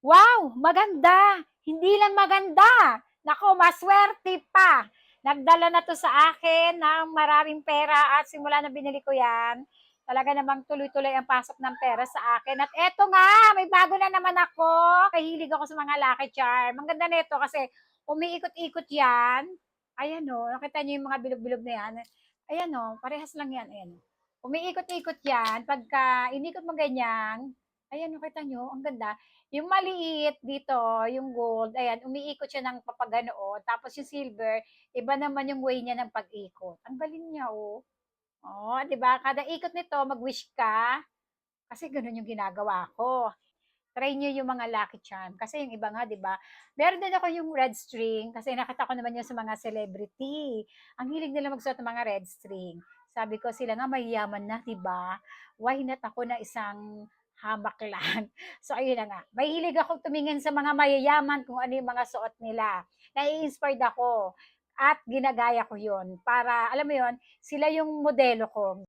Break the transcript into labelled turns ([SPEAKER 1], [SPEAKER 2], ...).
[SPEAKER 1] Wow, maganda. Hindi lang maganda. Nako, maswerte pa. Nagdala na to sa akin ng maraming pera at simula na binili ko yan, talaga namang tuloy-tuloy ang pasok ng pera sa akin. At eto nga, may bago na naman ako. Kahilig ako sa mga Lucky Charm. Ang ganda nito kasi umiikot-ikot yan. Ayan o, nakita niyo yung mga bilog-bilog na yan. Ayan o, parehas lang yan. Ayan. Umiikot-ikot yan. Pagka inikot mo ganyan, ayan, nakita nyo, ang ganda. Yung maliit dito, yung gold, ayan, umiikot siya ng papaganoon. Tapos yung silver, iba naman yung way niya ng pag-ikot. Ang galing niya, oh. Oh, 'di ba? Kada ikot nito, mag-wish ka. Kasi ganun yung ginagawa ko. Try niyo yung mga Lucky Charm. Kasi yung iba nga, 'di ba? Meron din ako yung red string kasi nakita ko naman yun sa mga celebrity. Ang hilig nila magsuot ng mga red string. Sabi ko sila nga mayayaman na, 'di ba? Why not ako na isang hamak lang. So ayun na nga. Mahilig ako tumingin sa mga mayayaman kung ano yung mga suot nila. Nai-inspired ako at ginagaya ko yun para alam mo yun, sila yung modelo ko.